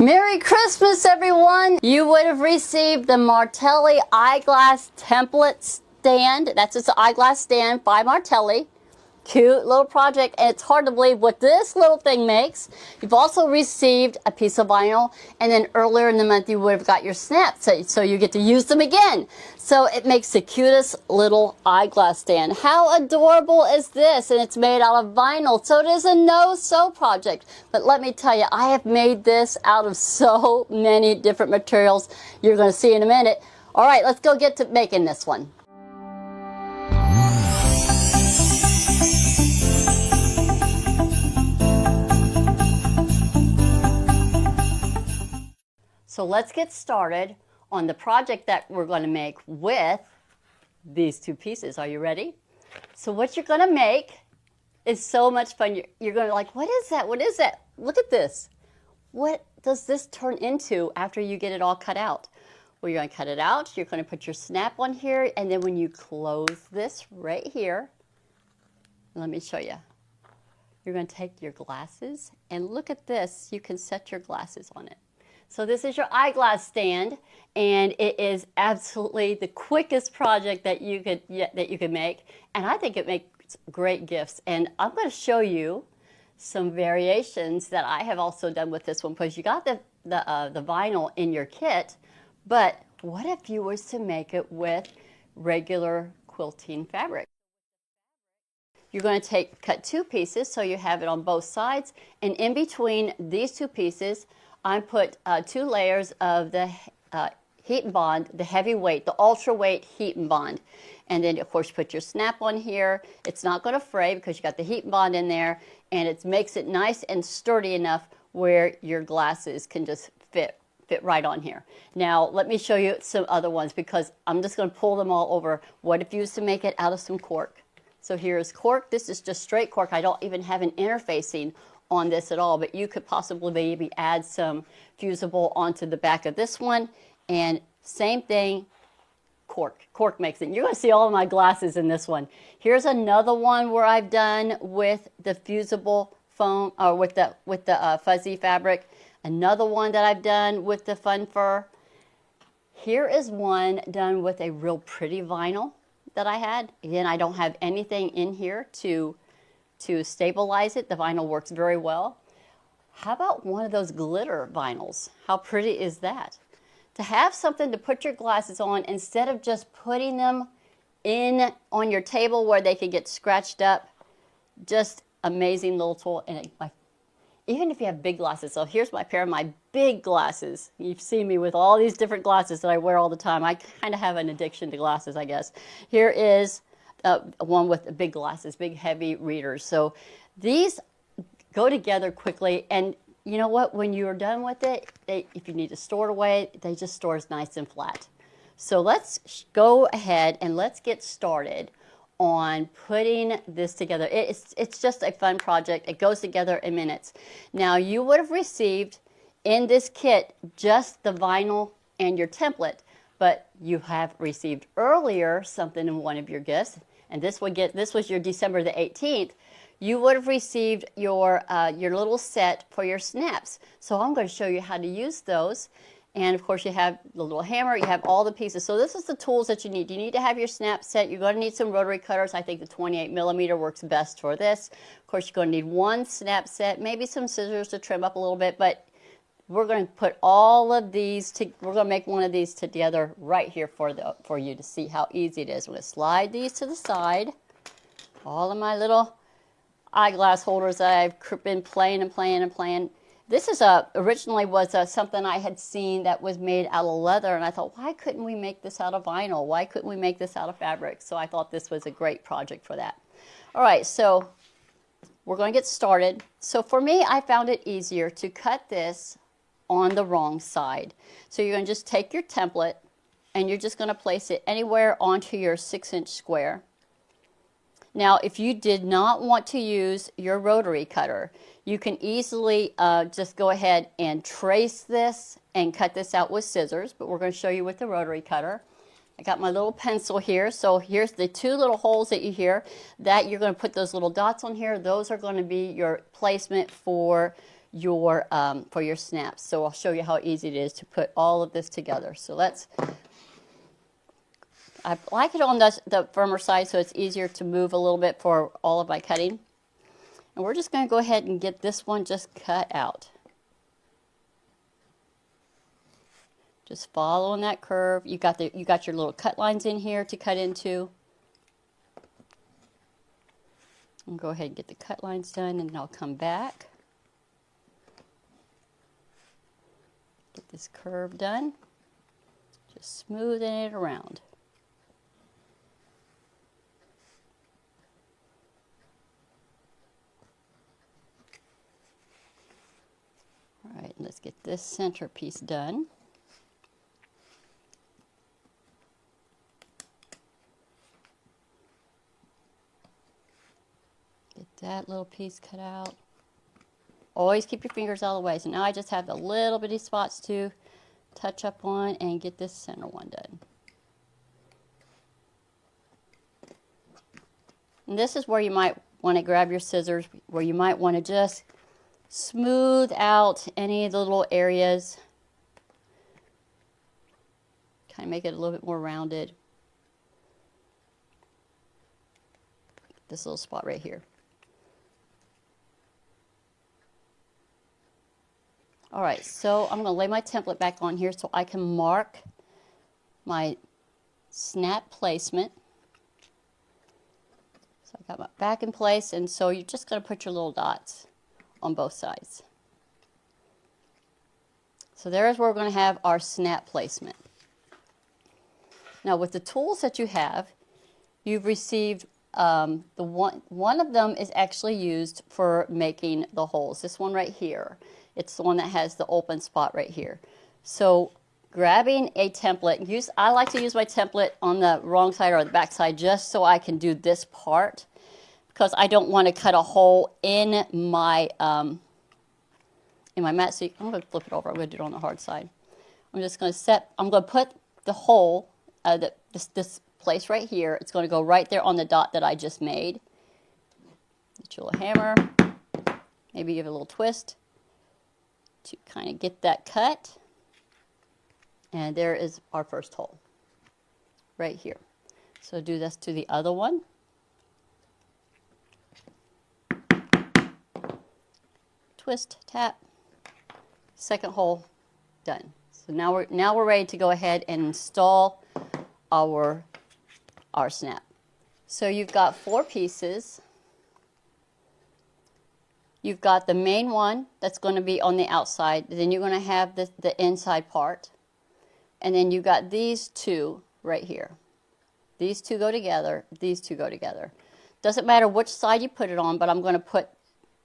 Merry Christmas, everyone! You would have received the Martelli Eyeglass Template Stand. That's just an eyeglass stand by Martelli. Cute little project, and it's hard to believe what this little thing makes. You've also received a piece of vinyl, and then earlier in the month you would have got your snaps, so you get to use them again. So it makes the cutest little eyeglass stand. How adorable is this? And it's made out of vinyl, so it is a no-sew project. But let me tell you, I have made this out of so many different materials. You're going to see in a minute. All right, let's go get to making this one. So let's get started on the project that we're going to make with these two pieces. Are you ready? So what you're going to make is so much fun. You're going to like, what is that? What is that? Look at this. What does this turn into after you get it all cut out? Well, you're going to cut it out. You're going to put your snap on here. And then when you close this right here, let me show you. You're going to take your glasses and look at this. You can set your glasses on it. So this is your eyeglass stand, and it is absolutely the quickest project that you could make, and I think it makes great gifts. And I'm going to show you some variations that I have also done with this one, because you got the vinyl in your kit, but what if you was to make it with regular quilting fabric? You're going to cut two pieces so you have it on both sides, and in between these two pieces I put 2 layers of the heat and bond, the heavyweight, the ultra weight heat and bond. And then of course you put your snap on here. It's not going to fray because you got the heat and bond in there, and it makes it nice and sturdy enough where your glasses can just fit right on here. Now let me show you some other ones, because I'm just going to pull them all over. What if you used to make it out of some cork? So here's cork. This is just straight cork. I don't even have an interfacing on this at all, but you could possibly maybe add some fusible onto the back of this one, and same thing, cork makes it. You're going to see all of my glasses in this one. Here's another one where I've done with the fusible foam, or with the fuzzy fabric. Another one that I've done with the fun fur. Here is one done with a real pretty vinyl that I had. Again, I don't have anything in here to stabilize it. The vinyl works very well. How about one of those glitter vinyls? How pretty is that? To have something to put your glasses on instead of just putting them on your table where they could get scratched up. Just amazing little tool. And even if you have big glasses, so here's my pair of my big glasses. You've seen me with all these different glasses that I wear all the time. I kind of have an addiction to glasses, I guess. Here is one with big glasses, big heavy readers. So these go together quickly, and you know what? When you're done with it, if you need to store it away, they just store as nice and flat. So let's go ahead and let's get started on putting this together. It's just a fun project. It goes together in minutes. Now you would have received in this kit just the vinyl and your template, but you have received earlier something in one of your gifts, and this was your December the 18th. You would have received your little set for your snaps. So I'm going to show you how to use those. And of course you have the little hammer, you have all the pieces. So this is the tools that you need. You need to have your snap set. You're going to need some rotary cutters. I think the 28mm works best for this. Of course you're going to need one snap set, maybe some scissors to trim up a little bit, but we're going to put all of these, we're going to make one of these together right here for you to see how easy it is. I'm going to slide these to the side. All of my little eyeglass holders that I've been playing. This is originally was something I had seen that was made out of leather, and I thought, why couldn't we make this out of vinyl? Why couldn't we make this out of fabric? So I thought this was a great project for that. All right, so we're going to get started. So for me, I found it easier to cut this on the wrong side. So you're going to just take your template, and you're just going to place it anywhere onto your 6-inch square. Now, if you did not want to use your rotary cutter, you can easily just go ahead and trace this and cut this out with scissors, but we're going to show you with the rotary cutter. I got my little pencil here, so here's the 2 little holes that you hear that you're going to put those little dots on here. Those are going to be your placement for for your snaps. So I'll show you how easy it is to put all of this together. So I like it on the firmer side so it's easier to move a little bit for all of my cutting. And we're just going to go ahead and get this one just cut out. Just following that curve. You got your little cut lines in here to cut into. And go ahead and get the cut lines done, and then I'll come back. Get this curve done. Just smoothing it around. All right, let's get this center piece done. Get that little piece cut out. Always keep your fingers out of the way. So now I just have the little bitty spots to touch up on and get this center one done. And this is where you might want to grab your scissors, where you might want to just smooth out any of the little areas. Kind of make it a little bit more rounded. This little spot right here. All right, so I'm going to lay my template back on here so I can mark my snap placement. So I got my back in place, and so you're just going to put your little dots on both sides. So there's where we're going to have our snap placement. Now with the tools that you have, you've received one of them is actually used for making the holes. This one right here. It's the one that has the open spot right here. So grabbing a template, I like to use my template on the wrong side or the back side just so I can do this part, because I don't want to cut a hole in my mat. So I'm going to flip it over. I'm going to do it on the hard side. I'm just going to put the hole, this place right here. It's going to go right there on the dot that I just made. Get your little hammer, maybe give it a little twist to kind of get that cut. And there is our first hole right here. So do this to the other one. Twist, tap, second hole, done. So now we're ready to go ahead and install our snap. So you've got 4 pieces. You've got the main one that's going to be on the outside. Then you're going to have the inside part. And then you've got these 2 right here. These 2 go together. These 2 go together. Doesn't matter which side you put it on, but I'm going to put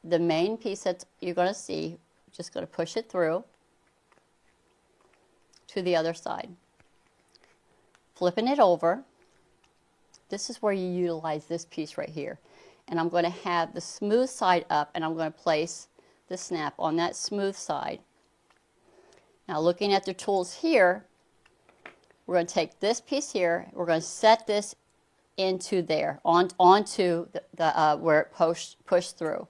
the main piece that you're going to see. Just going to push it through to the other side. Flipping it over. This is where you utilize this piece right here. And I'm going to have the smooth side up, and I'm going to place the snap on that smooth side. Now looking at the tools here, we're going to take this piece here, we're going to set this into there, onto the where it pushed through.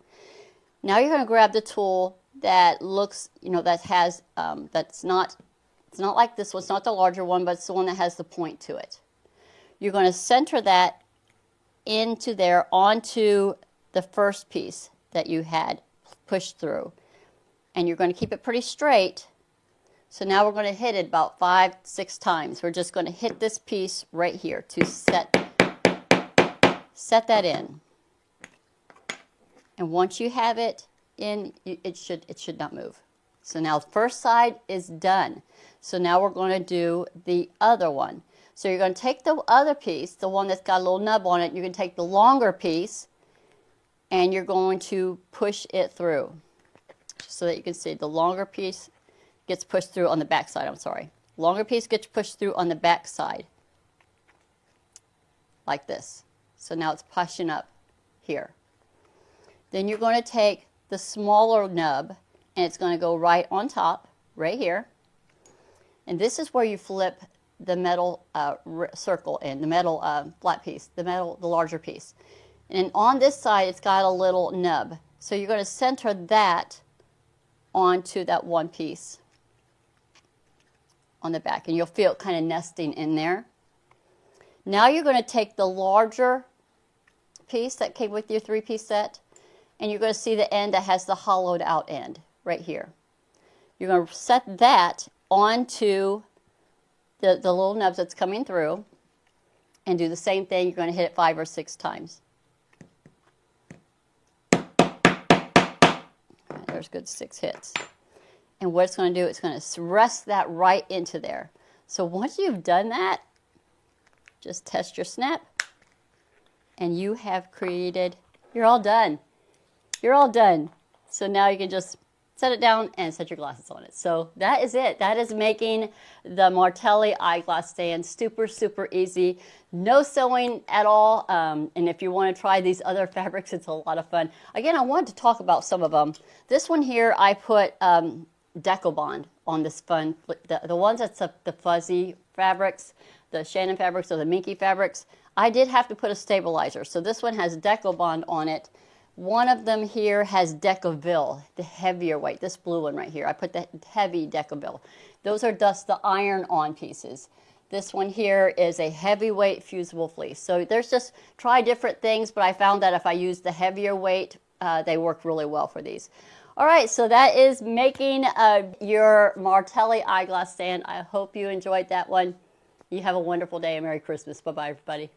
Now you're going to grab the tool that looks, that has, it's not like this one, it's not the larger one, but it's the one that has the point to it. You're going to center that into there onto the first piece that you had pushed through. And you're going to keep it pretty straight. So now we're going to hit it about 5-6 times. We're just going to hit this piece right here to set that in. And once you have it in, it should not move. So now the first side is done. So now we're going to do the other one. So you're going to take the other piece, the one that's got a little nub on it, you're going to take the longer piece and you're going to push it through so that you can see the longer piece gets pushed through on the back side. I'm sorry. Longer piece gets pushed through on the back side like this. So now it's pushing up here. Then you're going to take the smaller nub and it's going to go right on top, right here. And this is where you flip the metal circle in, the metal flat piece, the larger piece. And on this side, it's got a little nub. So you're going to center that onto that one piece on the back, and you'll feel it kind of nesting in there. Now you're going to take the larger piece that came with your 3-piece set, and you're going to see the end that has the hollowed out end right here. You're going to set that onto the little nubs that's coming through and do the same thing. You're going to hit it 5 or 6 times. There's good 6 hits. And what it's going to do, it's going to rest that right into there. So once you've done that, just test your snap, and you have created, you're all done. You're all done. So now you can just set it down and set your glasses on it. So that is it. That is making the Martelli eyeglass stand. Super, super easy. No sewing at all. And if you want to try these other fabrics, it's a lot of fun. Again, I wanted to talk about some of them. This one here, I put Deco Bond on this fun. The ones that's the fuzzy fabrics, the Shannon fabrics or the Minky fabrics, I did have to put a stabilizer. So this one has Deco Bond on it. One of them here has Decoville, the heavier weight. This blue one right here, I put the heavy Decoville. Those are just the iron-on pieces. This one here is a heavyweight fusible fleece. So there's just, try different things, but I found that if I use the heavier weight, they work really well for these. All right, so that is making your Martelli eyeglass stand. I hope you enjoyed that one. You have a wonderful day and Merry Christmas. Bye-bye, everybody.